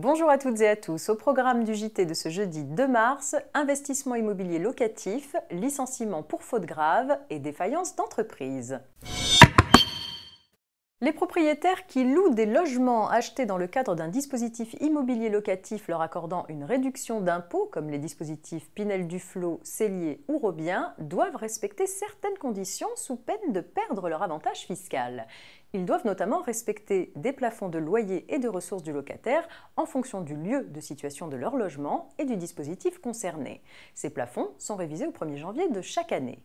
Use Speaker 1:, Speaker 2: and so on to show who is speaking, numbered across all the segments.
Speaker 1: Bonjour à toutes et à tous. Au programme du JT de ce jeudi 2 mars, investissement immobilier locatif, licenciement pour faute grave et défaillance d'entreprise. Les propriétaires qui louent des logements achetés dans le cadre d'un dispositif immobilier locatif leur accordant une réduction d'impôt, comme les dispositifs Pinel-Duflot, Cellier ou Robien, doivent respecter certaines conditions sous peine de perdre leur avantage fiscal. Ils doivent notamment respecter des plafonds de loyer et de ressources du locataire en fonction du lieu de situation de leur logement et du dispositif concerné. Ces plafonds sont révisés au 1er janvier de chaque année.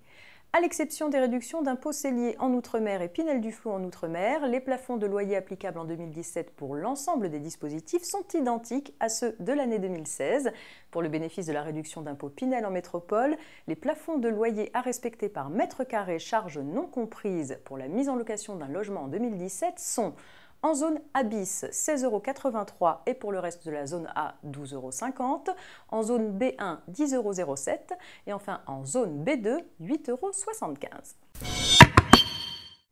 Speaker 1: À l'exception des réductions d'impôts Cellier en Outre-mer et Pinel-Duflot en Outre-mer, les plafonds de loyer applicables en 2017 pour l'ensemble des dispositifs sont identiques à ceux de l'année 2016. Pour le bénéfice de la réduction d'impôt Pinel en métropole, les plafonds de loyer à respecter par mètre carré charges non comprises pour la mise en location d'un logement en 2017 sont: en zone A bis, 16,83 € et pour le reste de la zone A, 12,50 €. En zone B1, 10,07 € et enfin en zone B2, 8,75 €.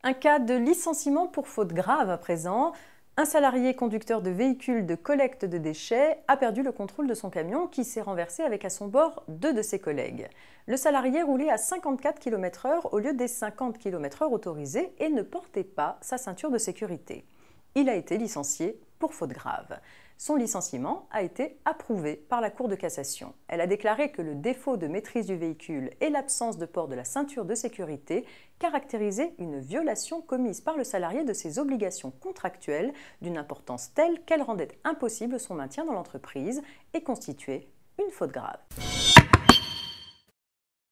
Speaker 1: Un cas de licenciement pour faute grave à présent. Un salarié conducteur de véhicule de collecte de déchets a perdu le contrôle de son camion qui s'est renversé avec à son bord 2 de ses collègues. Le salarié roulait à 54 km/h au lieu des 50 km/h autorisés et ne portait pas sa ceinture de sécurité. Il a été licencié pour faute grave. Son licenciement a été approuvé par la Cour de cassation. Elle a déclaré que le défaut de maîtrise du véhicule et l'absence de port de la ceinture de sécurité caractérisaient une violation commise par le salarié de ses obligations contractuelles d'une importance telle qu'elle rendait impossible son maintien dans l'entreprise et constituait une faute grave.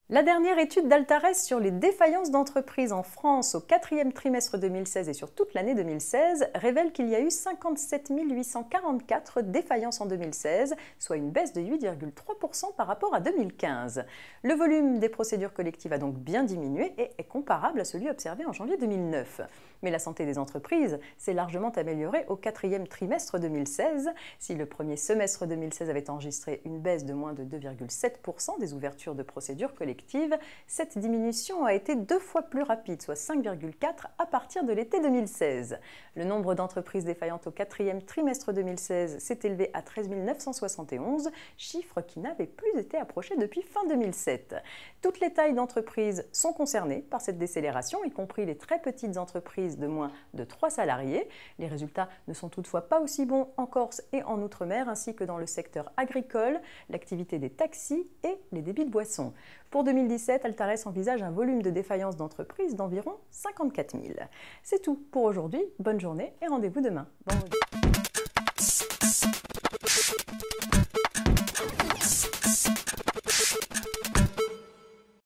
Speaker 1: La dernière étude d'Altares sur les défaillances d'entreprises en France au 4e trimestre 2016 et sur toute l'année 2016 révèle qu'il y a eu 57 844 défaillances en 2016, soit une baisse de 8,3% par rapport à 2015. Le volume des procédures collectives a donc bien diminué et est comparable à celui observé en janvier 2009. Mais la santé des entreprises s'est largement améliorée au 4e trimestre 2016. Si le premier semestre 2016 avait enregistré une baisse de moins de 2,7% des ouvertures de procédures collectives, cette diminution a été 2 fois plus rapide, soit 5,4 à partir de l'été 2016. Le nombre d'entreprises défaillantes au 4e trimestre 2016 s'est élevé à 13 971, chiffre qui n'avait plus été approché depuis fin 2007. Toutes les tailles d'entreprises sont concernées par cette décélération, y compris les très petites entreprises de moins de 3 salariés. Les résultats ne sont toutefois pas aussi bons en Corse et en Outre-mer, ainsi que dans le secteur agricole, l'activité des taxis et les débits de boissons. Pour 2017, Altares envisage un volume de défaillance d'entreprises d'environ 54 000. C'est tout pour aujourd'hui, bonne journée et rendez-vous demain. Bon